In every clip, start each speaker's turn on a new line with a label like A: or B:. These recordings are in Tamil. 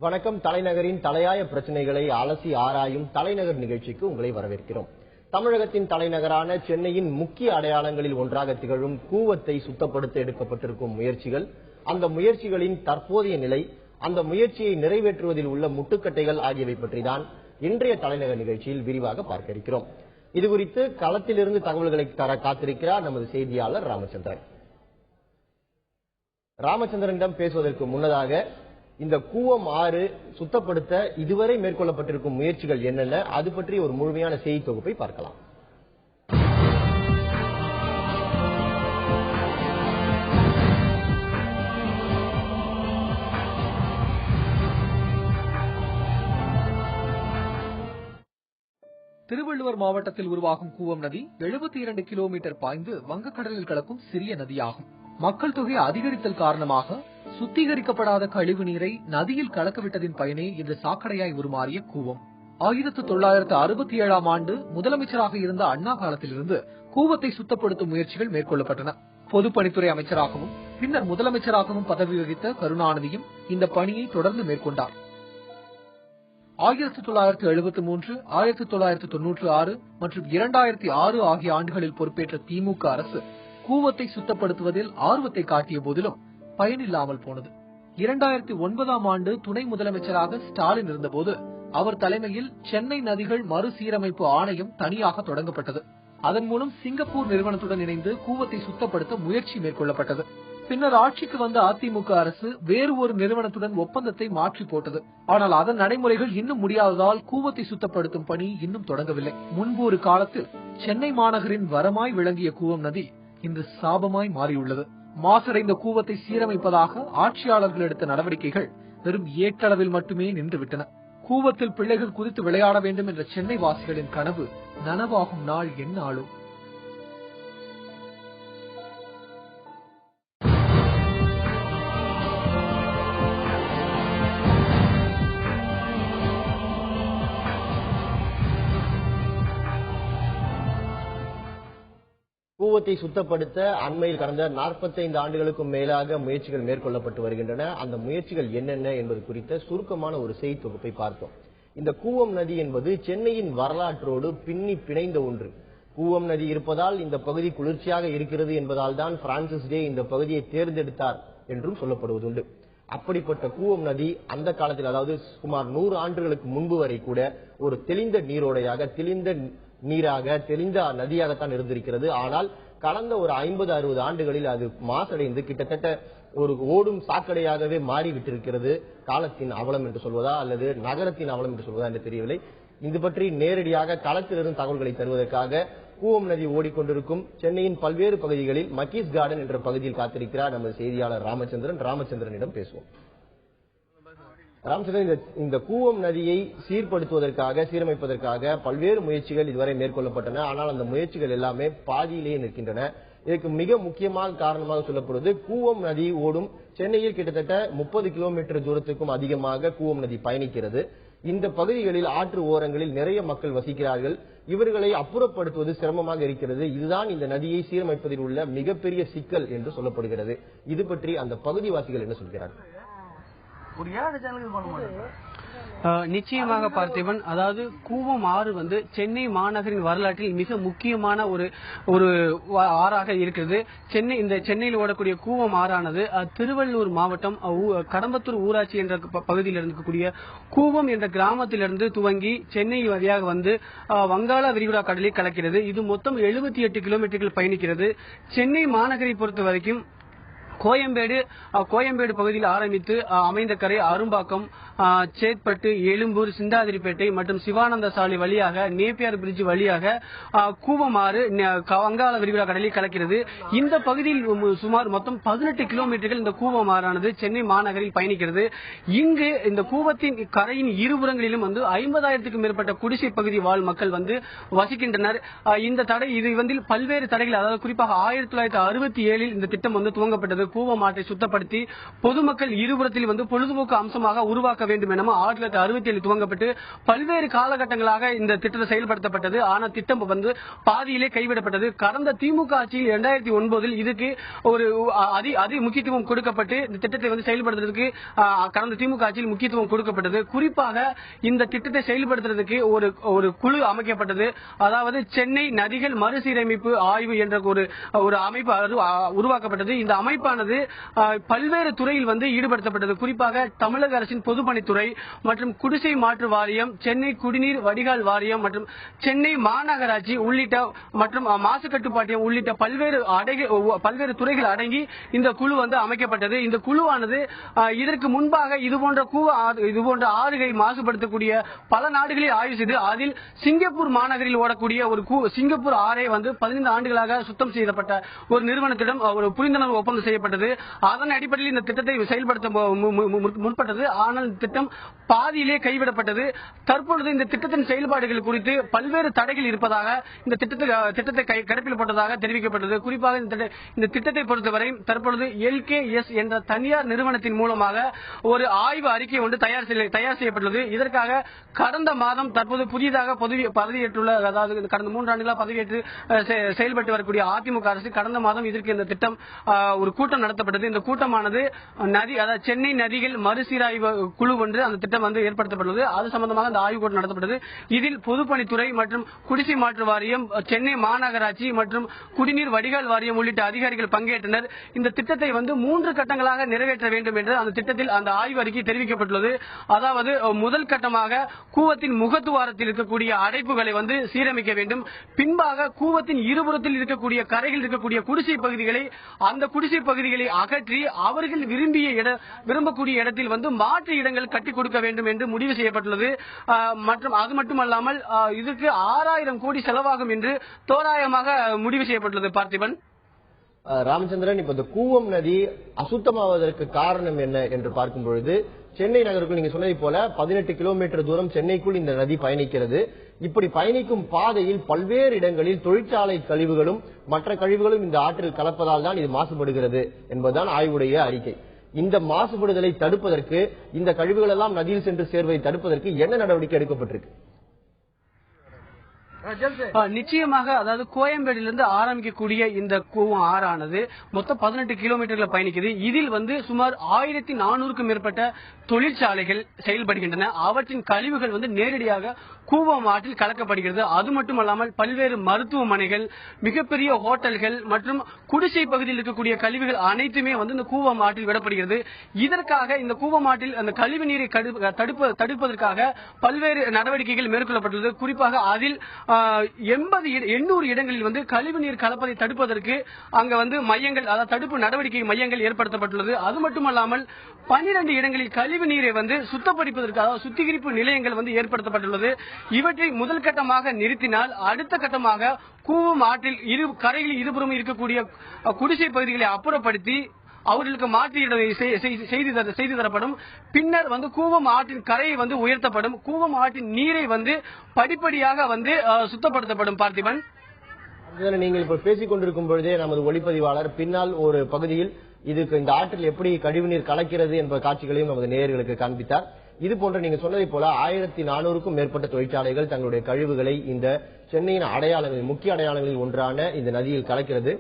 A: வணக்கம். தலைநகரின் தலையாய பிரச்சனைகளை அலசி ஆராயும் தலைநகர் நிகழ்ச்சிக்கு உங்களை வரவேற்கிறோம். தமிழகத்தின் தலைநகரான சென்னையின் முக்கிய அடையாளங்களில் ஒன்றாக திகழும் கூவத்தை சுத்தப்படுத்த எடுக்கப்பட்டிருக்கும் முயற்சிகள், அந்த முயற்சிகளின் தற்போதைய நிலை, அந்த முயற்சியை நிறைவேற்றுவதில் உள்ள முட்டுக்கட்டைகள் ஆகியவை பற்றிதான் இன்றைய தலைநகர் நிகழ்ச்சியில் விரிவாக பார்க்க இருக்கிறோம். இதுகுறித்து களத்திலிருந்து தகவல்களை தர காத்திருக்கிறார் நமது செய்தியாளர் ராமச்சந்திரன். ராமச்சந்திரனிடம் பேசுவதற்கு முன்னதாக இந்த கூவம் ஆறு சுத்தப்படுத்த இதுவரை மேற்கொள்ளப்பட்டிருக்கும் முயற்சிகள் என்னென்ன, அது பற்றி ஒரு முழுமையான செய்தி தொகுப்பை பார்க்கலாம்.
B: திருவள்ளுவர் மாவட்டத்தில் உருவாகும் கூவம் நதி 72 கிலோமீட்டர் பாய்ந்து வங்கக்கடலில் கலக்கும் சிறிய நதியாகும். மக்கள் தொகை அதிகரித்தல் காரணமாக சுத்திகரிக்கப்படாத கழிவு நீரை நதியில் கலக்கவிட்டதின் பயனே இந்த சாக்கடையாய் உருமாறிய கூவம். 1967ஆம் ஆண்டு முதலமைச்சராக இருந்த அண்ணா காலத்திலிருந்து கூவத்தை சுத்தப்படுத்தும் முயற்சிகள் மேற்கொள்ளப்பட்டன. பொதுப்பணித்துறை அமைச்சராகவும் பின்னர் முதலமைச்சராகவும் பதவி வகித்த கருணாநிதியும் இந்த பணியை தொடர்ந்து மேற்கொண்டார். 1973, 1996 மற்றும் 2006 ஆகிய ஆண்டுகளில் பொறுப்பேற்ற திமுக அரசு கூவத்தை சுத்தப்படுத்துவதில் ஆர்வத்தை காட்டிய போதிலும் பயனில்லாமல் போனது. 2009ஆம் ஆண்டு துணை முதலமைச்சராக ஸ்டாலின் இருந்தபோது அவர் தலைமையில் சென்னை நதிகள் மறுசீரமைப்பு ஆணையம் தனியாக தொடங்கப்பட்டது. அதன் மூலம் சிங்கப்பூர் நிறுவனத்துடன் இணைந்து கூவத்தை சுத்தப்படுத்த முயற்சி மேற்கொள்ளப்பட்டது. பின்னர் ஆட்சிக்கு வந்த அதிமுக அரசு வேறு ஒரு நிறுவனத்துடன் ஒப்பந்தத்தை மாற்றி போட்டது. ஆனால் அதன் நடைமுறைகள் இன்னும் முடியாததால் கூவத்தை சுத்தப்படுத்தும் பணி இன்னும் தொடங்கவில்லை. முன்பு ஒரு காலத்தில் சென்னை மாநகரின் வரமாய் விளங்கிய கூவம் நதி இன்று சாபமாய் மாறியுள்ளது. மாசடைந்த கூவத்தை சீரமைப்பதாக ஆட்சியாளர்கள் எடுத்த நடவடிக்கைகள் வெறும் ஏட்டளவில் மட்டுமே நின்றுவிட்டன. கூவத்தில் பிள்ளைகள் குதித்து விளையாட வேண்டும் என்ற சென்னை வாசிகளின் கனவு நனவாகும் நாள் எந்நாளும்.
A: கூவத்தை சுத்தப்படுத்த அண்மையில் கடந்த 45 ஆண்டுகளுக்கும் மேலாக முயற்சிகள் மேற்கொள்ளப்பட்டு வருகின்றன. அந்த முயற்சிகள் என்னென்ன என்பது குறித்த சுருக்கமான ஒரு செய்தி தொகுப்பை பார்த்தோம். இந்த கூவம் நதி என்பது சென்னையின் வரலாற்றோடு பின்னி பிணைந்த ஒன்று. கூவம் நதி இருப்பதால் இந்த பகுதி குளிர்ச்சியாக இருக்கிறது என்பதால் தான் பிரான்சிஸ் டே இந்த பகுதியை தேர்ந்தெடுத்தார் என்றும் சொல்லப்படுவதுண்டு. அப்படிப்பட்ட கூவம் நதி அந்த காலத்தில், அதாவது சுமார் 100 ஆண்டுகளுக்கு முன்பு வரை கூட ஒரு தெளிந்த நீரோடையாக, தெளிந்த நதியாகத்தான் இருந்திருக்கிறது. ஆனால் கடந்த ஒரு 50-60 ஆண்டுகளில் அது மாசடைந்து கிட்டத்தட்ட ஒரு ஓடும் சாக்கடையாகவே மாறிவிட்டிருக்கிறது. காலத்தின் அவலம் என்று சொல்வதா அல்லது நகரத்தின் அவலம் என்று சொல்வதா என்று தெரியவில்லை. இது பற்றி நேரடியாக களத்திலிருந்து தகவல்களை தருவதற்காக கூவம் நதி ஓடிக்கொண்டிருக்கும் சென்னையின் பல்வேறு பகுதிகளில் மக்கீஸ் கார்டன் என்ற பகுதியில் காத்திருக்கிறார் நமது செய்தியாளர் ராமச்சந்திரனிடம் பேசுவோம். ராமச்சந்திரன், இந்த கூவம் நதியை சீரமைப்பதற்காக பல்வேறு முயற்சிகள் இதுவரை மேற்கொள்ளப்பட்டன. ஆனால் அந்த முயற்சிகள் எல்லாமே பாதியிலேயே நிற்கின்றன. இதற்கு மிக முக்கியமான காரணமாக சொல்லப்படுவது, கூவம் நதி ஓடும் சென்னையில் கிட்டத்தட்ட 30 கிலோமீட்டர் தூரத்துக்கும் அதிகமாக கூவம் நதி பயணிக்கிறது. இந்த பகுதிகளில் ஆற்று ஓரங்களில் நிறைய மக்கள் வசிக்கிறார்கள். இவர்களை அப்புறப்படுத்துவது சிரமமாக இருக்கிறது. இதுதான் இந்த நதியை சீரமைப்பதில் உள்ள மிகப்பெரிய சிக்கல் என்று சொல்லப்படுகிறது. இது பற்றி அந்த பகுதிவாசிகள் என்ன சொல்கிறார்கள்?
C: நிச்சயமாக பார்த்திபன், அதாவது கூவம் ஆறு சென்னை மாநகரின் வரலாற்றில் மிக முக்கியமான ஒரு ஆறாக இருக்கிறது. சென்னையில் ஓடக்கூடிய கூவம் ஆறானது திருவள்ளூர் மாவட்டம் கடம்பத்தூர் ஊராட்சி என்ற பகுதியில் இருக்கக்கூடிய கூவம் என்ற கிராமத்திலிருந்து துவங்கி சென்னை வழியாக வங்காள விரிகுடா கடலில் கலக்கிறது. இது மொத்தம் 78 கிலோமீட்டர்கள் பயணிக்கிறது. சென்னை மாநகரை பொறுத்த வரைக்கும் கோயம்பேடு பகுதியில் ஆரம்பித்து அமைந்த கரை அரும்பாக்கம், சேத்பட்டு, எழும்பூர், சிந்தாதிரிப்பேட்டை மற்றும் சிவானந்த சாலை வழியாக நேப்பியார் பிரிட்ஜ் வழியாக கூவமாறு வங்காள விரிகுடா கடலில் கலக்கிறது. இந்த பகுதியில் சுமார் மொத்தம் 18 கிலோமீட்டர்கள் இந்த கூவமாறானது சென்னை மாநகரில் பயணிக்கிறது. இங்கு இந்த கூவத்தின் கரையின் இருபுறங்களிலும் 50,000க்கும் மேற்பட்ட குடிசை பகுதி வாழ் மக்கள் வசிக்கின்றனர். இந்த தடை இது பல்வேறு தடைகள், அதாவது குறிப்பாக 1967 இந்த திட்டம் துவங்கப்பட்டது. கூவம் ஆற்றை சுத்தப்படுத்தி பொதுமக்கள் இருபுறத்தில் பொழுதுபோக்கு அம்சமாக உருவாக்க வேண்டும் என 1967 துவங்கப்பட்டு பல்வேறு காலகட்டங்களாக இந்த திட்டத்தை செயல்படுத்தப்பட்டது. ஆனால் திட்டம் பாதியிலே கைவிடப்பட்டது. கடந்த திமுக ஆட்சியில் 2009 இதுக்கு ஒரு அதி முக்கியத்துவம் கொடுக்கப்பட்டு இந்த திட்டத்தை செயல்படுத்துவதற்கு கடந்த திமுக ஆட்சியில் முக்கியத்துவம் கொடுக்கப்பட்டது. குறிப்பாக இந்த திட்டத்தை செயல்படுத்துவதற்கு ஒரு குழு அமைக்கப்பட்டது. அதாவது சென்னை நதிகள் மறுசீரமைப்பு ஆய்வு என்ற ஒரு அமைப்பு உருவாக்கப்பட்டது. இந்த அமைப்பானது பல்வேறு துறையில் ஈடுபடுத்தப்பட்டது. குறிப்பாக தமிழக அரசின் பொதுப்பணித்துறை மற்றும் குடிசை மாற்று வாரியம், சென்னை குடிநீர் வடிகால் வாரியம் மற்றும் சென்னை மாநகராட்சி உள்ளிட்ட மற்றும் மாசு கட்டுப்பாட்டியம் உள்ளிட்ட பல்வேறு துறைகள் அடங்கி இந்த குழு அமைக்கப்பட்டது. இந்த குழுவானது இதற்கு முன்பாக இதுபோன்ற ஆறுகளை மாசுபடுத்தக்கூடிய பல நாடுகளில் ஆய்வு செய்து அதில் சிங்கப்பூர் மாநகரில் ஓடக்கூடிய ஒரு சிங்கப்பூர் ஆறை 15 ஆண்டுகளாக சுத்தம் செய்யப்பட்ட ஒரு நிறுவனத்திடம் ஒரு புரிந்துணர்வு ஒப்பந்தம் செய்யப்பட்டது. அதன் அடிப்படையில் இந்த திட்டத்தை செயல்படுத்த முற்பட்டது. ஆனால் இந்த திட்டம் பாதியிலே கைவிடப்பட்டது. தற்பொழுது இந்த திட்டத்தின் செயல்பாடுகள் குறித்து பல்வேறு தடைகள் இருப்பதாக இந்த திட்டத்தை கிடப்பில் போட்டதாக தெரிவிக்கப்பட்டது. குறிப்பாக இந்த திட்டத்தை பொறுத்தவரை தற்பொழுது LKS என்ற தனியார் நிறுவனத்தின் மூலமாக ஒரு ஆய்வு அறிக்கை ஒன்று தயார் செய்யப்பட்டுள்ளது. இதற்காக கடந்த மாதம் தற்போது புதிதாக பதவியேற்றுள்ள, அதாவது கடந்த 3 ஆண்டுகளாக பதவியேற்று செயல்பட்டு வரக்கூடிய அதிமுக அரசு கடந்த மாதம் இதற்கு இந்த திட்டம் ஒரு கூட்டம் நடத்தப்பட்டது. இந்த கூட்டமானது சென்னை நதிகள் மறுசீராய்வு குழு ஒன்று அந்த திட்டம் ஏற்படுத்தப்பட்டுள்ளது. அது சம்பந்தமாக அந்த ஆய்வு கூட்டம் நடத்தப்பட்டது. இதில் பொதுப்பணித்துறை மற்றும் குடிசை மாற்று வாரியம், சென்னை மாநகராட்சி மற்றும் குடிநீர் வடிகால் வாரியம் உள்ளிட்ட அதிகாரிகள் பங்கேற்றனர். இந்த திட்டத்தை 3 கட்டங்களாக நிறைவேற்ற வேண்டும் என்று அந்த திட்டத்தில் அந்த ஆய்வு அறிக்கை தெரிவிக்கப்பட்டுள்ளது. அதாவது முதல் கட்டமாக கூவத்தின் முகத்துவாரத்தில் இருக்கக்கூடிய அடைப்புகளை சீரமைக்க வேண்டும். பின்பாக கூவத்தின் இருபுறத்தில் இருக்கக்கூடிய கரையில் இருக்கக்கூடிய குடிசை பகுதிகளை அகற்றி அவர்கள் விரும்பக்கூடிய இடத்தில் மாற்று இடங்கள் கட்டிக் கொடுக்க வேண்டும் என்று முடிவு செய்யப்பட்டுள்ளது. மற்றும் அது மட்டுமல்லாமல் இதற்கு 6000 கோடி செலவாகும் என்று தோராயமாக முடிவு செய்யப்பட்டுள்ளது. பார்த்திபன்,
A: ராமச்சந்திரன், இப்ப இந்த கூவம் நதி அசுத்தமாவதற்கு காரணம் என்ன என்று பார்க்கும் பொழுது சென்னை நகருக்குள் நீங்க சொன்னதை போல 18 கிலோமீட்டர் தூரம் சென்னைக்குள் இந்த நதி பயணிக்கிறது. இப்படி பயணிக்கும் பாதையில் பல்வேறு இடங்களில் தொழிற்சாலை கழிவுகளும் மற்ற கழிவுகளும் இந்த ஆற்றில் கலப்பதால் தான் இது மாசுபடுகிறது என்பதுதான் ஆய்வுடைய அறிக்கை. இந்த மாசுபடுதலை தடுப்பதற்கு, இந்த கழிவுகள் எல்லாம் நதியில் சென்று சேர்வதை தடுப்பதற்கு என்ன நடவடிக்கை எடுக்கப்பட்டிருக்கு?
C: நிச்சயமாக, அதாவது கோயம்பேடிலிருந்து ஆரம்பிக்கக்கூடிய இந்த கூவம் ஆறானது மொத்தம் 18 கிலோமீட்டர்கள் பயணிக்குது. இதில் சுமார் 1400க்கும் மேற்பட்ட தொழிற்சாலைகள் செயல்படுகின்றன. அவற்றின் கழிவுகள் நேரடியாக கூவம் ஆற்றில் கலக்கப்படுகிறது. அது மட்டுமல்லாமல் பல்வேறு மருத்துவமனைகள், மிகப்பெரிய ஹோட்டல்கள் மற்றும் குடிசை பகுதியில் இருக்கக்கூடிய கழிவுகள் அனைத்துமே இந்த கூவம் ஆற்றில் விடப்படுகிறது. இதற்காக இந்த கூவம் ஆற்றில் அந்த கழிவு நீரை தடுப்பதற்காக பல்வேறு நடவடிக்கைகள் மேற்கொள்ளப்பட்டுள்ளது. குறிப்பாக அதில் 800 இடங்களில் கழிவு நீர் கலப்பதை தடுப்பதற்கு அங்க மையங்கள், அதாவது தடுப்பு நடவடிக்கை மையங்கள் ஏற்படுத்தப்பட்டுள்ளது. அது மட்டுமல்லாமல் 12 இடங்களில் கழிவு நீரை சுத்தப்படுத்துவதற்கு, அதாவது சுத்திகரிப்பு நிலையங்கள் ஏற்படுத்தப்பட்டுள்ளது. இவற்றை முதல் கட்டமாக நிறுத்தினால் அடுத்த கட்டமாக கூவம் ஆற்றில் கரைகளில் இருபுறம் இருக்கக்கூடிய குடிசை பகுதிகளை அப்புறப்படுத்தி அவர்களுக்கு மாற்று செய்து தரப்படும். பின்னர் கூவம் ஆற்றின் கரையை உயர்த்தப்படும். கூவம் ஆற்றின் நீரை படிப்படியாக சுத்தப்படுத்தப்படும். பார்த்திபன்,
A: நீங்கள் இப்ப பேசிக் கொண்டிருக்கும் பொழுதே நமது ஒளிப்பதிவாளர் பின்னால் ஒரு பகுதியில் இதுக்கு இந்த ஆற்றில் எப்படி கழிவுநீர் கலக்கிறது என்ற காட்சிகளையும் நமது நேயர்களுக்கு காண்பித்தார். இது போன்ற நீங்க சொன்னதை போல 1400க்கும் மேற்பட்ட தொழிற்சாலைகள் தங்களுடைய கழிவுகளை இந்த சென்னையின் அடையாளங்களில், முக்கிய அடையாளங்களில் ஒன்றான இந்த நதியில் கலக்கிறது.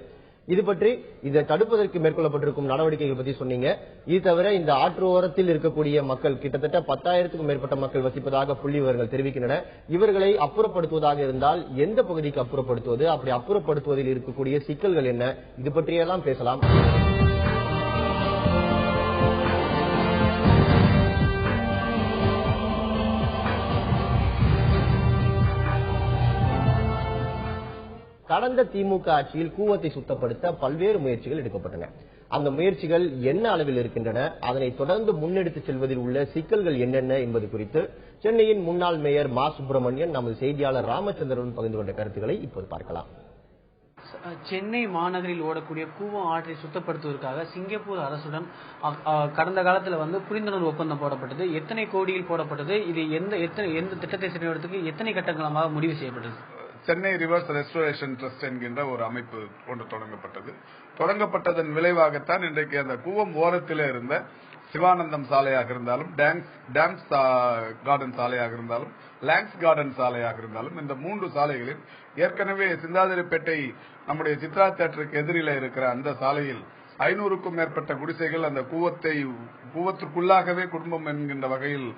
A: இது பற்றி இதை தடுப்பதற்கு மேற்கொள்ளப்பட்டிருக்கும் நடவடிக்கைகள் பத்தி சொன்னீங்க. இது தவிர இந்த ஆற்றோரத்தில் இருக்கக்கூடிய மக்கள், கிட்டத்தட்ட 10,000க்கும் மேற்பட்ட மக்கள் வசிப்பதாக புள்ளி விவரங்கள் தெரிவிக்கின்றன. இவர்களை அப்புறப்படுத்துவதாக இருந்தால் எந்த பகுதிக்கு அப்புறப்படுத்துவது, அப்படி அப்புறப்படுத்துவதில் இருக்கக்கூடிய சிக்கல்கள் என்ன, இது பற்றியெல்லாம் பேசலாம். கடந்த திமுக ஆட்சியில் கூவத்தை சுத்தப்படுத்த பல்வேறு முயற்சிகள் எடுக்கப்பட்டன. அந்த முயற்சிகள் என்ன அளவில் இருக்கின்றன, அதனை தொடர்ந்து முன்னெடுத்து செல்வதில் உள்ள சிக்கல்கள் என்னென்ன என்பது குறித்து சென்னையின் முன்னாள் மேயர் மா சுப்பிரமணியன் நமது செய்தியாளர் ராமச்சந்திரன் பகிர்ந்து கொண்ட கருத்துக்களை இப்போது பார்க்கலாம்.
C: சென்னை மாநகரில் ஓடக்கூடிய கூவம் ஆற்றை சுத்தப்படுத்துவதற்காக சிங்கப்பூர் அரசுடன் கடந்த காலத்தில் புரிந்துணர்வு ஒப்பந்தம் போடப்பட்டது. எத்தனை கோடியில் போடப்பட்டது, இது எந்த திட்டத்தை செயல்படுத்துவதற்கு எத்தனை கட்டங்களாக முடிவு செய்யப்பட்டது?
D: சென்னை ரிவர்ஸ் ரெஸ்டோரேஷன் ட்ரஸ்ட் என்கின்ற ஒரு அமைப்பு ஒன்று தொடங்கப்பட்டதன் விளைவாகத்தான் இன்றைக்கு அந்த கூவம் ஓரத்திலே இருந்த சிவானந்தம் சாலையாக இருந்தாலும் டாம்ஸ் கார்டன் சாலையாக இருந்தாலும் லாங்ஸ் கார்டன் சாலையாக இருந்தாலும் இந்த 3 சாலைகளில் ஏற்கனவே சிந்தாதிரிப்பேட்டை நம்முடைய சித்ரா தியேட்டருக்கு எதிரில இருக்கிற அந்த சாலையில் 500க்கும் மேற்பட்ட குடிசைகள் அந்த கூவத்திற்குள்ளாகவே குடும்பம் என்கின்ற வகையில்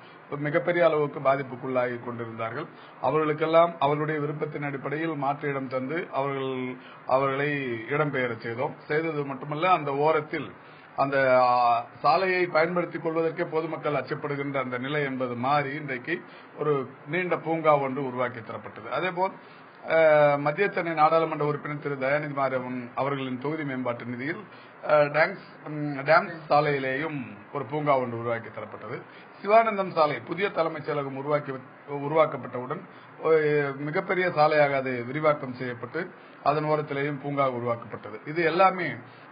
D: மிகப்பெரிய அளவுக்கு பாதிப்புக்குள்ளாகி கொண்டிருந்தார்கள். அவர்களுக்கெல்லாம் அவர்களுடைய விருப்பத்தின் அடிப்படையில் மாற்று இடம் தந்து அவர்களை இடம்பெயர செய்தது மட்டுமல்ல, அந்த ஓரத்தில் அந்த சாலையை பயன்படுத்திக் கொள்வதற்கே பொதுமக்கள் அச்சப்படுகின்ற அந்த நிலை என்பது மாறி இன்றைக்கு ஒரு நீண்ட பூங்கா ஒன்று உருவாக்கி தரப்பட்டது. அதேபோல் மத்திய சென்னை நாடாளுமன்ற உறுப்பினர் திரு தயாநிதி மாறன் அவர்களின் தொகுதி மேம்பாட்டு நிதியில் டாம்ஸ் சாலையிலேயும் ஒரு பூங்கா ஒன்று உருவாக்கி தரப்பட்டது. சிவானந்தம் சாலை புதிய தலைமைச் செயலகம் உருவாக்கப்பட்டவுடன் மிகப்பெரிய சாலையாக அது விரிவாக்கம் செய்யப்பட்டு அதன் ஓரத்திலேயும் பூங்கா உருவாக்கப்பட்டது. இது எல்லாமே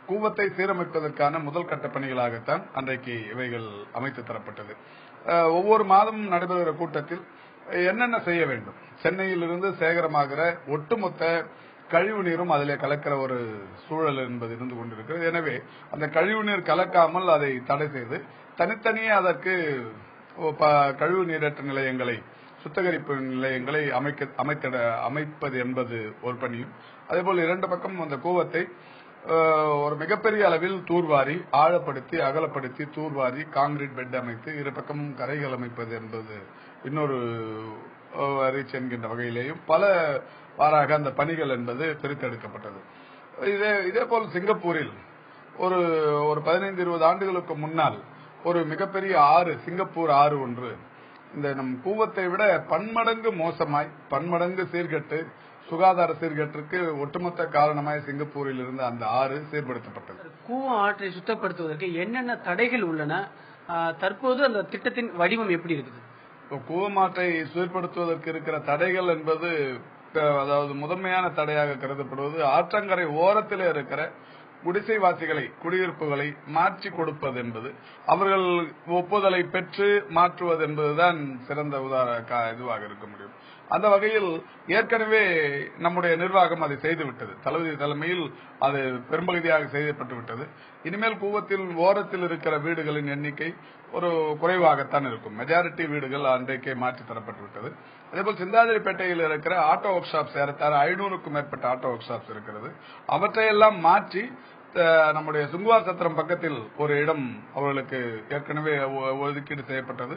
D: கூவத்தை சீரமைப்பதற்கான முதல் கட்ட பணிகளாகத்தான் அன்றைக்கு இவைகள் அமைத்து தரப்பட்டது. ஒவ்வொரு மாதமும் நடைபெறுகிற கூட்டத்தில் என்னென்ன செய்ய வேண்டும், சென்னையிலிருந்து சேகரமாகிற ஒட்டுமொத்த கழிவு நீரும் அதிலே கலக்கிற ஒரு சூழல் என்பது இருந்து கொண்டிருக்கிறது. எனவே அந்த கழிவு நீர் கலக்காமல் அதை தடை செய்து தனித்தனியே அதற்கு கழிவு நீரேற்ற நிலையங்களை, சுத்திகரிப்பு நிலையங்களை அமைப்பது என்பது ஒரு பணியும், அதேபோல் 2 பக்கம் அந்த கூவத்தை ஒரு மிகப்பெரிய அளவில் தூர்வாரி ஆழப்படுத்தி அகலப்படுத்தி தூர்வாரி காங்கிரீட் பெட் அமைத்து 2 பக்கமும் கரைகள் அமைப்பது என்பது இன்னொரு ரீச் என்கின்ற வகையிலேயும் பல வாராக அந்த பணிகள் என்பது பிரித்தெடுக்கப்பட்டது. இதேபோல் சிங்கப்பூரில் ஒரு 15-20 ஆண்டுகளுக்கு முன்னால் ஒரு மிகப்பெரிய ஆறு, சிங்கப்பூர் ஆறு ஒன்று இந்த நம் கூவத்தை விட பன்மடங்கு மோசமாய், பன்மடங்கு சீர்கெட்டு, சுகாதார சீர்கேட்டிற்கு ஒட்டுமொத்த காரணமாய் சிங்கப்பூரில் இருந்த அந்த ஆறு சீர்படுத்தப்பட்டது.
C: கூவம் ஆற்றை சுத்தப்படுத்துவதற்கு என்னென்ன தடைகள் உள்ளன, தற்போது அந்த திட்டத்தின் வடிவம் எப்படி இருக்குது?
D: கூவம் ஆற்றை சீர்படுத்துவதற்கு இருக்கிற தடைகள் என்பது, அதாவது முதன்மையான தடையாக கருதப்படுவது ஆற்றங்கரை ஓரத்தில் இருக்கிற குடிசைவாசிகளை, குடியிருப்புகளை மாற்றி கொடுப்பது என்பது, அவர்கள் ஒப்புதலை பெற்று மாற்றுவது என்பதுதான் சிறந்த இதுவாக இருக்க முடியும். அந்த வகையில் ஏற்கனவே நம்முடைய நிர்வாகம் அதை செய்துவிட்டது. தளபதி தலைமையில் அது பெரும்பகுதியாக செய்யப்பட்டு விட்டது. இனிமேல் கூவத்தில் ஓரத்தில் இருக்கிற வீடுகளின் எண்ணிக்கை ஒரு குறைவாகத்தான் இருக்கும். மெஜாரிட்டி வீடுகள் அன்றைக்கே மாற்றி தரப்பட்டு விட்டது. அதேபோல் சிந்தாதிரிப்பேட்டையில் இருக்கிற ஆட்டோ ஒர்க் ஷாப்ஸ், ஏறத்தாழ 500க்கும் மேற்பட்ட ஆட்டோ ஒர்க் ஷாப்ஸ் இருக்கிறது. அவற்றையெல்லாம் மாற்றி நம்முடைய சுங்குவார் சத்திரம் பக்கத்தில் ஒரு இடம் அவர்களுக்கு ஏற்கனவே ஒதுக்கீடு செய்யப்பட்டது.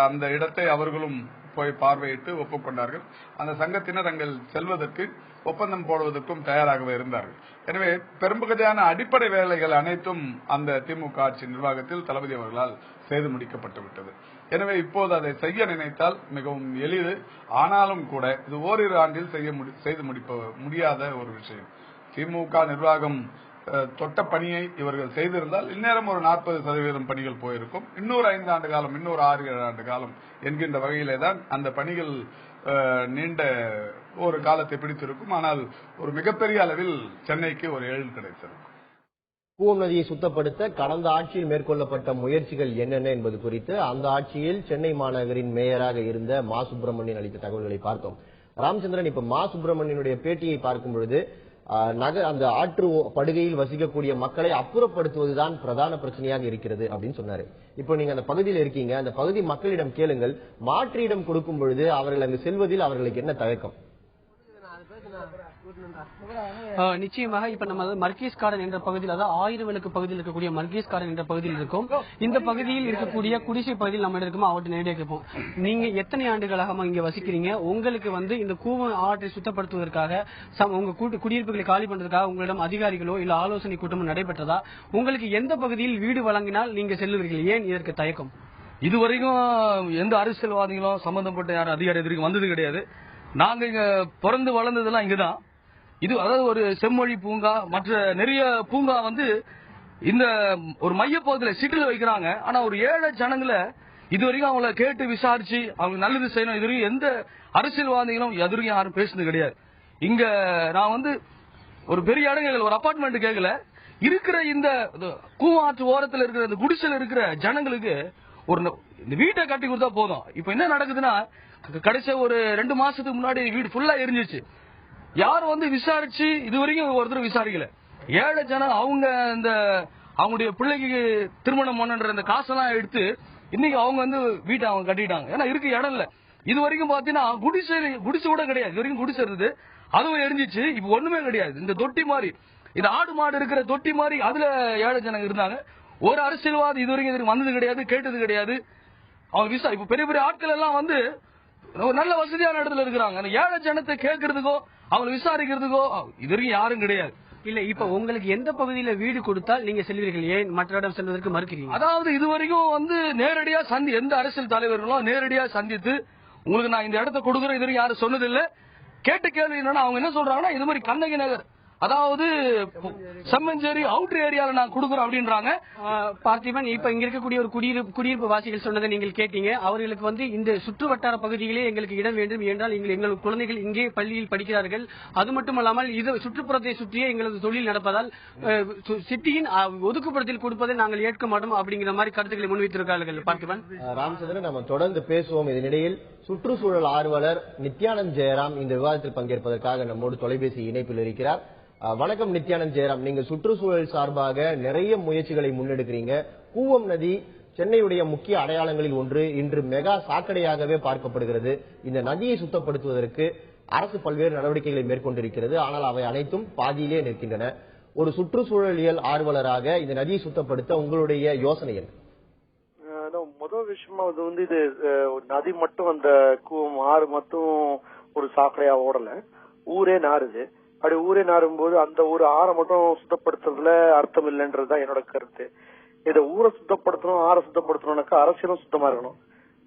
D: அந்த இடத்தை அவர்களும் போய் பார்வையிட்டு ஒப்புக்கொண்டார்கள். அந்த சங்கத்தினர் அங்கே செல்வதற்கு, ஒப்பந்தம் போடுவதற்கும் தயாராகவே இருந்தார்கள். எனவே பெரும்பகுதியான அடிப்படை வேலைகள் அனைத்தும் அந்த திமுக ஆட்சி நிர்வாகத்தில் தளபதி அவர்களால் செய்து முடிக்கப்பட்டு விட்டது. எனவே இப்போது அதை செய்ய நினைத்தால் மிகவும் எளிது. ஆனாலும் கூட இது ஓரிரு ஆண்டில் செய்து முடியாத ஒரு விஷயம். திமுக நிர்வாகம் தொட்ட பணியை இவர்கள் செய்திருந்தால் இந்நேரம் ஒரு 40% பணிகள் போயிருக்கும். இன்னொரு 5 ஆண்டு காலம், இன்னொரு 6-7 ஆண்டு காலம் என்கின்ற வகையிலே தான் அந்த பணிகள் நீண்ட ஒரு காலத்தை பிடித்திருக்கும். ஆனால் ஒரு மிகப்பெரிய அளவில் சென்னைக்கு ஒரு எழு கிடைத்திருக்கும்.
A: கூவம் நதியை சுத்தப்படுத்த கடந்த ஆட்சியில் மேற்கொள்ளப்பட்ட முயற்சிகள் என்னென்ன என்பது குறித்து அந்த ஆட்சியில் சென்னை மாநகரின் மேயராக இருந்த மா சுப்பிரமணியன் அளித்த தகவல்களை பார்த்தோம். ராமச்சந்திரன், இப்ப மா சுப்பிரமணியனுடைய பேட்டியை பார்க்கும் பொழுது அந்த ஆற்று படுகையில் வசிக்கக்கூடிய மக்களை அப்புறப்படுத்துவதுதான் பிரதான பிரச்சனையாக இருக்கிறது அப்படின்னு சொன்னாரு. இப்போ நீங்க அந்த பகுதியில் இருக்கீங்க, அந்த பகுதி மக்களிடம் கேளுங்கள், மாற்று இடம் கொடுக்கும் பொழுது அவர்கள் அங்கு செல்வதில் அவர்களுக்கு என்ன தயக்கம்?
C: நிச்சயமாக இப்ப நம்ம மர்கீஸ் கார்டன் என்ற பகுதியில், அதாவது 1000 விளக்கு பகுதியில் இருக்கக்கூடிய மர்கீஸ் கார்டன் என்ற பகுதியில் இருக்கும். இந்த பகுதியில் இருக்கக்கூடிய குடிசை பகுதியில் நம்ம இருக்குமோ அவற்றை நேரடியாக கேட்போம். நீங்க எத்தனை ஆண்டுகளாக இங்க வசிக்கிறீங்க? உங்களுக்கு இந்த கூவம் ஆற்றை சுத்தப்படுத்துவதற்காக, உங்க குடியிருப்புகளை காலி பண்றதுக்காக உங்களிடம் அதிகாரிகளோ இல்ல ஆலோசனை கூட்டமோ நடைபெற்றதா? உங்களுக்கு எந்த பகுதியில் வீடு வழங்கினால் நீங்க செல்லுவீர்கள்? ஏன் இதற்கு தயக்கம்?
E: இதுவரைக்கும் எந்த அரசியல்வாதிகளும் சம்பந்தப்பட்ட யாரும் அதிகாரி எதிர்க்கு வந்தது கிடையாது. நாங்க இங்க பிறந்து வளர்ந்ததெல்லாம் இங்கதான். இது அதாவது ஒரு செம்மொழி பூங்கா, மற்ற நிறைய பூங்கா இந்த ஒரு மையப்பகுதியில் சிட்டில வைக்கிறாங்க. ஆனா ஒரு ஏழை ஜனங்களை இதுவரைக்கும் அவங்கள கேட்டு விசாரிச்சு அவங்க நல்லது செய்யணும், இதுவரைக்கும் எந்த அரசியல்வாதிகளும் எதிர்க்கும் யாரும் பேசுனது கிடையாது. இங்க நான் ஒரு பெரிய இடம் கேட்கல, ஒரு அபார்ட்மெண்ட் கேட்கல, இருக்கிற இந்த கூவாற்று ஓரத்தில் இருக்கிற இந்த குடிசையில் இருக்கிற ஜனங்களுக்கு இந்த வீட்டை கட்டி கொடுத்தா போதும். இப்ப என்ன நடக்குதுன்னா, கடைசியா ஒரு 2 மாசத்துக்கு முன்னாடி வீடு ஃபுல்லா எரிஞ்சிச்சு. யாரும் வந்து விசாரிச்சு இதுவரைக்கும் ஒருத்தர் விசாரிக்கல. ஏழை ஜனம் அவங்க இந்த அவங்களுடைய பிள்ளைக்கு திருமணம் பண்ணுன்ற அந்த காசெல்லாம் எடுத்து இன்னைக்கு அவங்க வந்து வீட்டை அவங்க கட்டிட்டாங்க. ஏன்னா இருக்கு இடம் இல்ல. இது வரைக்கும் பாத்தீங்கன்னா குடிசை கூட கிடையாது. இது வரைக்கும் குடிசை இருந்தது, அதுவும் எரிஞ்சிச்சு. இப்ப ஒண்ணுமே கிடையாது. இந்த தொட்டி மாதிரி, இந்த ஆடு மாடு இருக்கிற தொட்டி மாதிரி அதுல ஏழை ஜனங்க இருந்தாங்க. ஒரு அரசியல்வாதி இது வரைக்கும் வந்தது கிடையாது, கேட்டது கிடையாது. அவங்க இப்ப பெரிய பெரிய ஆட்கள் எல்லாம் வந்து நல்ல வசதியான இடத்துல இருக்கிறாங்க. அந்த ஏழை ஜனத்தை கேட்கறதுக்கோ அவங்க விசாரிக்கிறதுக்கோ இது வரைக்கும் யாரும் கிடையாது.
C: இல்ல, இப்ப உங்களுக்கு எந்த பகுதியில வீடு கொடுத்தால் நீங்க செல்வீர்கள், ஏன் மற்ற இடம் செல்வதற்கு மறுக்கிறீங்க?
E: அதாவது இதுவரைக்கும் வந்து நேரடியா எந்த அரசியல் தலைவர்களும் நேரடியா சந்தித்து உங்களுக்கு நான் இந்த இடத்தை கொடுக்குறேன் இது வரைக்கும் யாரும் சொன்னதில்லை. கேட்ட கேள்வி என்னன்னா, அவங்க என்ன சொல்றாங்கன்னா, இது மாதிரி கண்ணகி நகர், அதாவது செம்மஞ்சேரி அவுட்டர் ஏரியால நான் கொடுக்குறோம் அப்படின்றாங்க.
C: பார்த்திபன், இப்ப இங்க இருக்கக்கூடிய ஒரு குடியிருப்பு வாசிகள் சொன்னதை நீங்கள் கேட்டீங்க. அவர்களுக்கு வந்து இந்த சுற்று வட்டார பகுதிகளே எங்களுக்கு இடம் வேண்டும் என்றால் எங்கள் குழந்தைகள் இங்கே பள்ளியில் படிக்கிறார்கள். அது மட்டுமல்லாமல் இது சுற்றுப்புறத்தை சுற்றியே எங்களது தொழில் நடப்பதால் சிட்டியின் ஒதுக்குப்புறத்தில் கொடுப்பதை நாங்கள் ஏற்க மாட்டோம் அப்படிங்கிற மாதிரி கருத்துக்களை முன்வைத்திருக்கிறார்கள். பார்த்திபன்,
A: ராமச்சந்திரன், நம்ம தொடர்ந்து பேசுவோம். இதனிடையில் சுற்றுச்சூழல் ஆர்வலர் நித்யானந்த் ஜெயராம் இந்த விவாதத்தில் பங்கேற்பதற்காக நம்மோடு தொலைபேசி இணைப்பில் இருக்கிறார். வணக்கம் நித்யானந்த் ஜெயராம், நீங்க சுற்றுச்சூழல் சார்பாக நிறைய முயற்சிகளை முன்னெடுக்கிறீங்க. கூவம் நதி சென்னையுடைய முக்கிய அடையாளங்களில் ஒன்று. இன்று மெகா சாக்கடையாகவே பார்க்கப்படுகிறது. இந்த நதியை சுத்தப்படுத்துவதற்கு அரசு பல்வேறு நடவடிக்கைகளை மேற்கொண்டிருக்கிறது. ஆனால் அவை அனைத்தும் பாதியிலே நிற்கின்றன. ஒரு சுற்றுச்சூழலியல் ஆர்வலராக இந்த நதியை சுத்தப்படுத்த உங்களுடைய யோசனை என்ன?
F: முதல் விஷயமா அது வந்து இது நதி மட்டும், அந்த கூவம் ஆறு மட்டும் ஒரு சாக்கடையா ஓடல, ஊரே நாறுது. அப்படி ஊரே நாறும் போது அந்த ஒரு ஆறை மட்டும் சுத்தப்படுத்துறதுல அர்த்தம் இல்லைன்றதுதான் என்னோட கருத்து. இதை ஊரை சுத்தப்படுத்தணும், ஆறை சுத்தப்படுத்தணும்னாக்கா அரசியலும் சுத்தமா இருக்கணும்.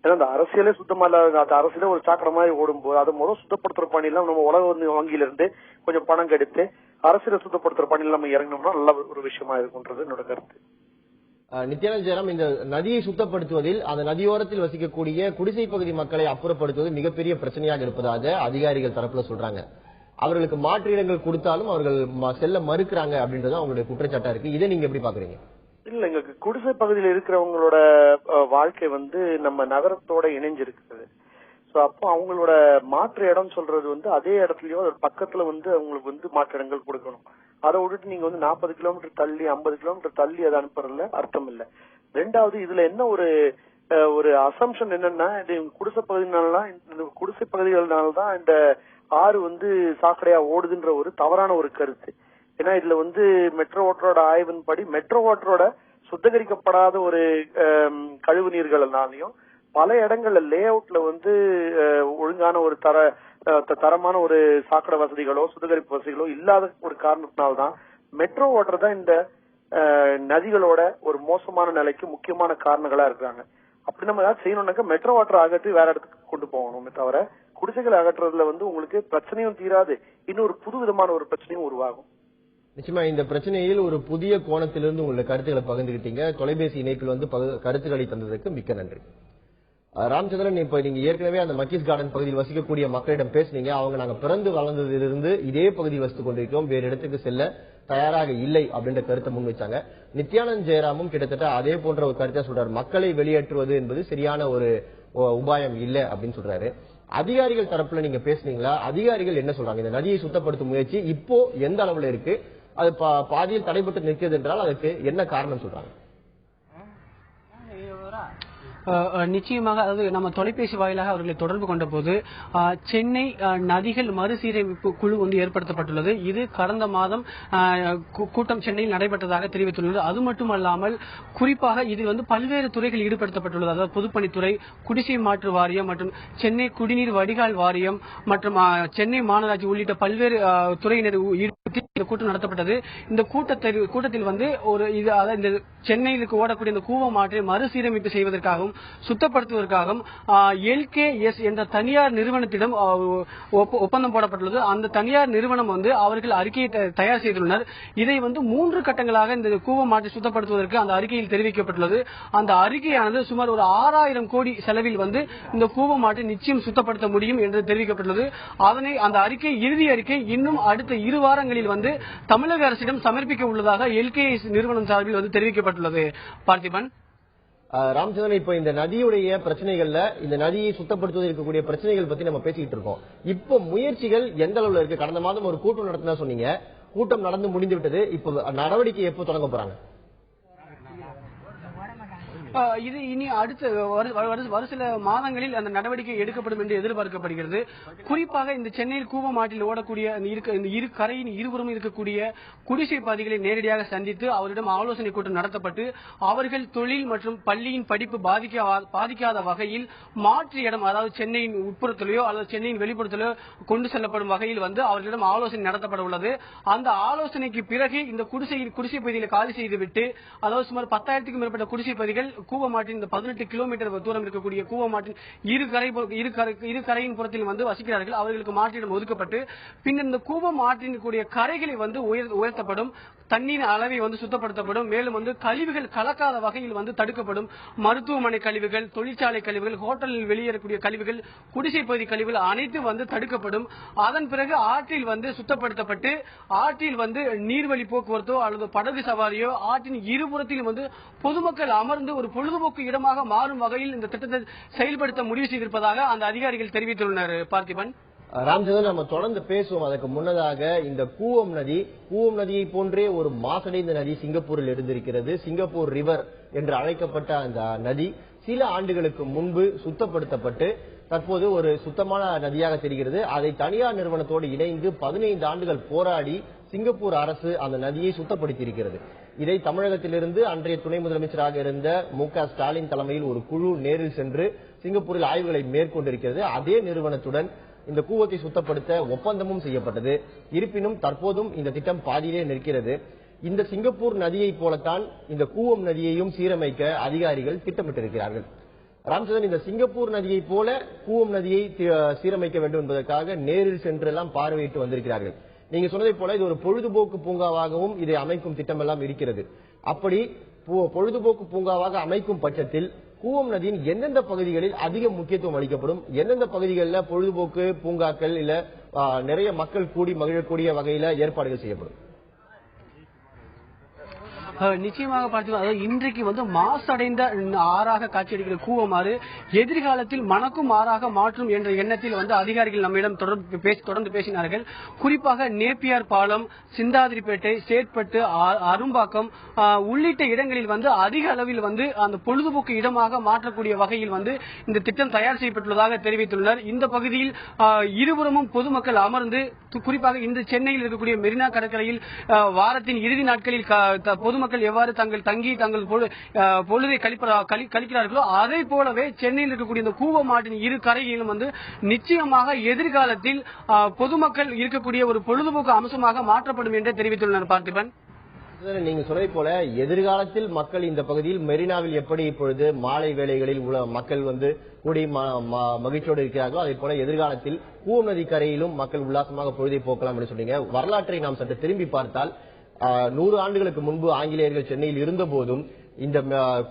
F: ஏன்னா அந்த அரசியலே சுத்தமா இல்லாத, அந்த அரசியலே ஒரு சாக்கடை மாதிரி ஓடும் போது அதை முதல் சுத்தப்படுத்துற பணியெல்லாம் நம்ம உலக வங்கியில இருந்து கொஞ்சம் பணம் கெடுத்து அரசியலை சுத்தப்படுத்துற பணியில நம்ம இறங்கணும்னா நல்ல ஒரு விஷயமா இருக்கும்ன்றது என்னோட கருத்து.
A: நித்யானந்த் ஜெயராம், இந்த நதியை சுத்தப்படுத்துவதில் அந்த நதியோரத்தில் வசிக்கக்கூடிய குடிசை பகுதி மக்களை அப்புறப்படுத்துவது மிகப்பெரிய பிரச்சனையாக இருப்பதாக அதிகாரிகள் தரப்புல சொல்றாங்க. அவர்களுக்கு மாற்று இடங்கள் கொடுத்தாலும் அவர்கள் செல்ல மறுக்கிறாங்க அப்படின்றது அவங்களுடைய குற்றச்சாட்டா இருக்கு. இதை நீங்க எப்படி பாக்குறீங்க?
F: இல்ல, எங்க குடிசை பகுதியில் இருக்கிறவங்களோட வாழ்க்கை வந்து நம்ம நகரத்தோட இணைஞ்சிருக்கிறது. சோ அப்போ அவங்களோட மாற்று இடம் சொல்றது வந்து அதே இடத்துலயோ பக்கத்துல வந்து அவங்களுக்கு வந்து மாற்று இடங்கள் கொடுக்கணும். அதை விட்டுட்டு நீங்க வந்து 40 கிலோமீட்டர் தள்ளி 50 கிலோமீட்டர் தள்ளி அதை அனுப்புறதுல அர்த்தம் இல்ல. ரெண்டாவது, இதுல என்ன ஒரு அசம்ஷன் என்னன்னா, இது குடிசை பகுதினாலதான், இந்த குடிசை பகுதிகள்னாலதான் இந்த ஆறு வந்து சாக்கடையா ஓடுதுன்ற ஒரு தவறான ஒரு கருத்து. ஏன்னா இதுல வந்து மெட்ரோ வாட்டரோட ஆய்வின்படி மெட்ரோ வாட்டரோட சுத்திகரிக்கப்படாத ஒரு கழிவு நீர்கள்னாலையும் பல இடங்கள்ல லே அவுட்ல வந்து ஒழுங்கான ஒரு தரமான ஒரு சாக்கடை வசதிகளோ சுத்திகரிப்பு வசதிகளோ இல்லாத ஒரு காரணத்தினால்தான் மெட்ரோ வாட்டர் தான் இந்த நதிகளோட ஒரு மோசமான நிலைக்கு முக்கியமான காரணங்களா இருக்கிறாங்க. அப்படி நம்ம ஏதாவது செய்யணும்னாக்கா மெட்ரோ வாட்டர் அகற்றி வேற இடத்துக்கு கொண்டு போகணுமே தவிர குடிசைகளை அகற்றுறதுல வந்து உங்களுக்கு பிரச்சனையும் தீராது, இன்னொரு புது விதமான ஒரு பிரச்சனையும் உருவாகும்.
A: நிச்சயமா இந்த பிரச்சனையில் ஒரு புதிய கோணத்திலிருந்து உங்களுடைய கருத்துக்களை பகிர்ந்துகிட்டீங்க. தொலைபேசி இணைப்பில் வந்து கருத்துக்களை தந்ததற்கு மிக்க நன்றி. ராமச்சந்திரன், இப்ப நீங்க ஏற்கனவே அந்த மக்கீஸ் கார்டன் பகுதியில் வசிக்கக்கூடிய மக்களிடம் பேசுனீங்க. அவங்க நாங்க பிறந்து வளர்ந்ததிலிருந்து இதே பகுதியில் வசித்துக் கொண்டிருக்கிறோம், வேறு இடத்துக்கு செல்ல தயாராக இல்லை அப்படின்ற கருத்தை முன் வச்சாங்க. நித்யானந்த் ஜெயராமும் கிட்டத்தட்ட அதே போன்ற ஒரு கருத்தை சொல்றாரு. மக்களை வெளியேற்றுவது என்பது சரியான ஒரு உபாயம் இல்லை அப்படின்னு சொல்றாரு. அதிகாரிகள் தரப்புல நீங்க பேசுனீங்களா? அதிகாரிகள் என்ன சொல்றாங்க? இந்த நதியை சுத்தப்படுத்தும் முயற்சி இப்போ எந்த அளவுல இருக்கு? அது பாதியில் தடைபட்டு நிற்கிறது என்றால் அதுக்கு என்ன காரணம் சொல்றாங்க?
C: நிச்சயமாக, அதாவது நம்ம தொலைபேசி வாயிலாக அவர்களை தொடர்பு கொண்ட போது சென்னை நதிகள் மறுசீரமைப்பு குழு வந்து ஏற்படுத்தப்பட்டுள்ளது. இது கடந்த மாதம் கூட்டம் சென்னையில் நடைபெற்றதாக தெரிவித்துள்ளது. அது மட்டுமல்லாமல் குறிப்பாக இதில் வந்து பல்வேறு துறைகள் ஈடுபடுத்தப்பட்டுள்ளது. அதாவது பொதுப்பணித்துறை, குடிசை மாற்று வாரியம் மற்றும் சென்னை குடிநீர் வடிகால் வாரியம் மற்றும் சென்னை மாநகராட்சி உள்ளிட்ட பல்வேறு துறையினர் இந்த கூட்டம் நடத்தப்பட்டது. இந்த கூட்டத்தில் வந்து இந்த சென்னையில் ஓடக்கூடிய இந்த கூவம் ஆற்றை மறுசீரமைப்பு செய்வதற்காகவும் சுத்தப்படுத்துவதற்காகவும் LKS என்ற தனியார் நிறுவனத்திடம் ஒப்பந்தம் போடப்பட்டுள்ளது. அந்த தனியார் நிறுவனம் வந்து அவர்கள் அறிக்கையை தயார் செய்துள்ளனர். இதை வந்து 3 கட்டங்களாக இந்த கூவம் ஆற்றை சுத்தப்படுத்துவதற்கு அந்த அறிக்கையில் தெரிவிக்கப்பட்டுள்ளது. அந்த அறிக்கையானது சுமார் ஒரு 6000 கோடி செலவில் வந்து இந்த கூவம் ஆற்றை நிச்சயம் சுத்தப்படுத்த முடியும் என்று தெரிவிக்கப்பட்டுள்ளது. அந்த இறுதி அறிக்கை இன்னும் அடுத்த 2 வாரங்களில் வந்து தமிழக அரசிடம் சமர்ப்பிக்க உள்ளதாக LKS நிறுவனம் சார்பில் வந்து தெரிவிக்கப்பட்டுள்ளது. பார்த்திபன்,
A: ராமச்சந்திரன், இப்ப இந்த நதியுடைய பிரச்சனைகள்ல இந்த நதியை சுத்தப்படுத்துவதில் இருக்கக்கூடிய பிரச்சனைகள் பத்தி நம்ம பேசிக்கிட்டு இருக்கோம். இப்போ முயற்சிகள் எந்த அளவுல இருக்கு? கடந்த மாதம் ஒரு கூட்டம் நடத்தினா சொன்னீங்க, கூட்டம் நடந்து முடிந்து விட்டது. இப்ப நடவடிக்கை எப்போ தொடங்க போறாங்க?
C: இது இனி அடுத்த ஒரு சில மாதங்களில் அந்த நடவடிக்கை எடுக்கப்படும் என்று எதிர்பார்க்கப்படுகிறது. குறிப்பாக இந்த சென்னையில் கூவம் ஆற்றில் ஓடக்கூடிய இந்த இரு கரையின் இருபுறமும் இருக்கக்கூடிய குடிசை பகுதிகளை நேரடியாக சந்தித்து அவரிடம் ஆலோசனை கூட்டம் நடத்தப்பட்டு அவர்கள் தொழில் மற்றும் பள்ளியின் படிப்பு பாதிக்காத வகையில் மாற்று இடம், அதாவது சென்னையின் உட்புறத்திலேயோ அல்லது சென்னையின் வெளிப்புறத்திலோ கொண்டு செல்லப்படும் வகையில் அவர்களிடம் ஆலோசனை நடத்தப்பட உள்ளது. அந்த ஆலோசனைக்கு பிறகு இந்த குடிசை பகுதியில் காலி செய்துவிட்டு, அதாவது சுமார் 10,000க்கும் மேற்பட்ட குடிசை பகுதிகள் கூவமாற்றின் இந்த 18 கிலோமீட்டர் தூரம் இருக்கக்கூடிய கூவமாற்றின் இரு கரையின் புறத்தில் வசிக்கிறார்கள். அவர்களுக்கு மாற்றிடம் ஒதுக்கப்பட்டு பின்னர் இந்த கூவம் ஆற்றின் கூடிய கரைகளை உயர்த்தப்படும், தண்ணீர் அளவை சுத்தப்படுத்தப்படும், மேலும் கழிவுகள் கலக்காத வகையில் தடுக்கப்படும். மருத்துவமனை கழிவுகள், தொழிற்சாலை கழிவுகள், ஹோட்டலில் வெளியேறக்கூடிய கழிவுகள், குடிசை பகுதி கழிவுகள் அனைத்து தடுக்கப்படும். அதன் பிறகு ஆற்றில் சுத்தப்படுத்தப்பட்டு ஆற்றில் நீர்வழி போக்குவரத்தோ அல்லது படகு சவாரியோ ஆற்றின் இருபுறத்திலும் பொதுமக்கள் அமர்ந்து ஒரு பொழுதுபோக்கு இடமாக மாறும் வகையில் இந்த திட்டத்தை செயல்படுத்த முடிவு செய்திருப்பதாக அந்த அதிகாரிகள் தெரிவித்துள்ளனர். பார்த்திபன்,
A: ராமச்சந்திரன், நம்ம தொடர்ந்து பேசுவோம். அதற்கு முன்னதாக இந்த கூவம் நதியை போன்றே ஒரு மாசடைந்த நதி சிங்கப்பூரில் இருந்திருக்கிறது. சிங்கப்பூர் ரிவர் என்று அழைக்கப்பட்ட அந்த நதி சில ஆண்டுகளுக்கு முன்பு சுத்தப்படுத்தப்பட்டு தற்போது ஒரு சுத்தமான நதியாக தெரிகிறது. அதை தனியார் நிறுவனத்தோடு இணைந்து 15 ஆண்டுகள் போராடி சிங்கப்பூர் அரசு அந்த நதியை சுத்தப்படுத்தியிருக்கிறது. இதை தமிழகத்திலிருந்து அன்றைய துணை முதலமைச்சராக இருந்த மு.க. ஸ்டாலின் தலைமையில் ஒரு குழு நேரில் சென்று சிங்கப்பூரில் ஆய்வுகளை மேற்கொண்டிருக்கிறது. அதே நிறுவனத்துடன் இந்த கூவத்தை சுத்தப்படுத்த ஒப்பந்தமும் செய்யப்பட்டது. இருப்பினும் தற்போதும் இந்த திட்டம் பாதியிலே நிற்கிறது. இந்த சிங்கப்பூர் நதியை போலத்தான் இந்த கூவம் நதியையும் சீரமைக்க அதிகாரிகள் திட்டமிட்டிருக்கிறார்கள். ராமச்சந்திரன், இந்த சிங்கப்பூர் நதியை போல கூவம் நதியை சீரமைக்க வேண்டும் என்பதற்காக நேரில் சென்றெல்லாம் பார்வையிட்டு வந்திருக்கிறார்கள். நீங்க சொன்னதை போல இது ஒரு பொழுதுபோக்கு பூங்காவாகவும் இதை அமைக்கும் திட்டம் எல்லாம் இருக்கிறது. அப்படி பொழுதுபோக்கு பூங்காவாக அமைக்கும் பட்சத்தில் கூவம் நதியின் எந்தெந்த பகுதிகளில் அதிக முக்கியத்துவம் அளிக்கப்படும், எந்தெந்த பகுதிகளில் பொழுதுபோக்கு பூங்காக்கள் இல்ல நிறைய மக்கள் கூடி மகிழக்கூடிய வகையில ஏற்பாடுகள் செய்யப்படும்?
C: நிச்சயமாக பார்த்தீங்கன்னா, அதாவது இன்றைக்கு மாசடைந்த ஆறாக காட்சியளிக்கிற கூவமாறு எதிர்காலத்தில் மணக்கும் ஆறாக மாற்றும் என்ற எண்ணத்தில் அதிகாரிகள் நம்மிடம் தொடர்ந்து பேசினார்கள். குறிப்பாக நேப்பியார் பாலம், சிந்தாதிரிப்பேட்டை, சேட்பட்டு, அரும்பாக்கம் உள்ளிட்ட இடங்களில் அதிக அளவில் அந்த பொழுதுபோக்கு இடமாக மாற்றக்கூடிய வகையில் இந்த திட்டம் தயார் செய்யப்பட்டுள்ளதாக தெரிவித்துள்ளனர். இந்த பகுதியில் இருபுறமும் பொதுமக்கள் அமர்ந்து, குறிப்பாக இந்த சென்னையில் இருக்கக்கூடிய மெரினா கடற்கரையில் வாரத்தின் இறுதி நாட்களில் பொதுமக்கள் எவ்வாறு தங்கள் பொழுதை கழிக்கிறார்களோ அதே போலவே சென்னையில் இருக்கக்கூடிய இந்த கூவம் ஆற்றின் இரு கரைகளிலும் நிச்சயமாக எதிர்காலத்தில் பொதுமக்கள் இருக்கக்கூடிய ஒரு பொழுதுபோக்கு அம்சமாக மாற்றப்படும் என்று தெரிவித்துள்ளனர். பார்த்திபன்,
A: நீங்க சொன்னதை போல எதிர்காலத்தில் மக்கள் இந்த பகுதியில் மெரினாவில் எப்படி இப்பொழுது மாலை வேளைகளில் மக்கள் கூடி மகிழ்ச்சியோடு இருக்கிறார்களோ அதே போல எதிர்காலத்தில் கூவம் நதி கரையிலும் மக்கள் உல்லாசமாக பொழுதை போக்கலாம் என்று சொன்னீங்க. வரலாற்றை நாம் சற்று திரும்பி பார்த்தால் 100 ஆண்டுகளுக்கு முன்பு ஆங்கிலேயர்கள் சென்னையில் இருந்த போதும் இந்த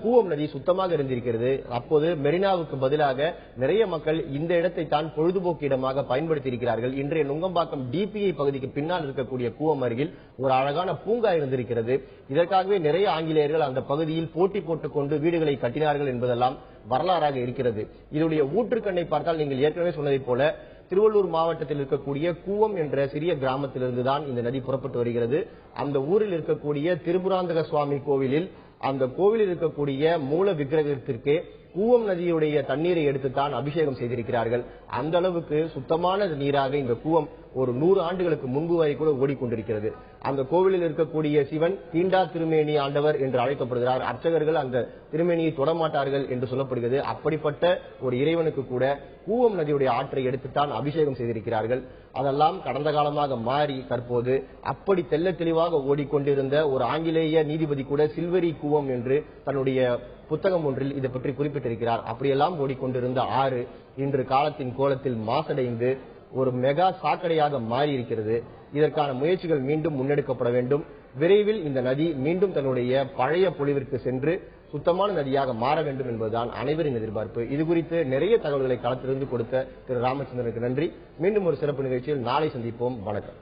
A: கூவம் நதி சுத்தமாக இருந்திருக்கிறது. அப்போது மெரினாவுக்கு பதிலாக நிறைய மக்கள் இந்த இடத்தை தான் பொழுதுபோக்கு இடமாக பயன்படுத்தி இருக்கிறார்கள். இன்றைய நுங்கம்பாக்கம் டிபிஐ பகுதிக்கு பின்னால் இருக்கக்கூடிய கூவம் அருகில் ஒரு அழகான பூங்கா இருந்திருக்கிறது. இதற்காகவே நிறைய ஆங்கிலேயர்கள் அந்த பகுதியில் போட்டி போட்டுக் கொண்டு வீடுகளை கட்டினார்கள் என்பதெல்லாம் வரலாறாக இருக்கிறது. இதனுடைய ஊற்றுக்கண்ணை பார்த்தால் நீங்கள் ஏற்கனவே சொன்னதை போல திருவள்ளூர் மாவட்டத்தில் இருக்கக்கூடிய கூவம் என்ற சிறிய கிராமத்திலிருந்துதான் இந்த நதி புறப்பட்டு வருகிறது. அந்த ஊரில் இருக்கக்கூடிய திருபுராந்தக சுவாமி கோவிலில் அந்த கோவிலில் இருக்கக்கூடிய மூல விக்கிரகத்திற்கு கூவம் நதியுடைய தண்ணீரை எடுத்துத்தான் அபிஷேகம் செய்திருக்கிறார்கள். அந்த அளவுக்கு சுத்தமான நீராக இந்த கூவம் ஒரு 100 ஆண்டுகளுக்கு முன்பு வரை கூட ஓடிக்கொண்டிருக்கிறது. அந்த கோவிலில் இருக்கக்கூடிய சிவன் தீண்டா திருமேனி ஆண்டவர் என்று அழைக்கப்படுகிறார். அர்ச்சகர்கள் அந்த திருமேனியை தொடமாட்டார்கள் என்று சொல்லப்படுகிறது. அப்படிப்பட்ட ஒரு இறைவனுக்கு கூட கூவம் நதியுடைய ஆற்றை எடுத்துத்தான் அபிஷேகம் செய்திருக்கிறார்கள். அதெல்லாம் கடந்த காலமாக மாறி தற்போது அப்படி தெல்ல தெளிவாக ஓடிக்கொண்டிருந்த ஒரு ஆங்கிலேய நீதிபதி கூட சில்வரி கூவம் என்று தன்னுடைய புத்தகம் ஒன்றில் இதை பற்றி குறிப்பிட்டிருக்கிறார். அப்படியெல்லாம் ஓடிக்கொண்டிருந்த ஆறு இன்று காலத்தின் கோலத்தில் மாசடைந்து ஒரு மெகா சாக்கடையாக மாறி இருக்கிறது. இதற்கான முயற்சிகள் மீண்டும் முன்னெடுக்கப்பட வேண்டும். விரைவில் இந்த நதி மீண்டும் தன்னுடைய பழைய பொலிவிற்கு சென்று சுத்தமான நதியாக மாற வேண்டும் என்பதுதான் அனைவரின் எதிர்பார்ப்பு. இது குறித்து நிறைய தகவல்களை களத்திலிருந்து கொடுத்த திரு ராமச்சந்திரனுக்கு நன்றி. மீண்டும் ஒரு சிறப்பு நிகழ்ச்சியில் நாளை சந்திப்போம். வணக்கம்.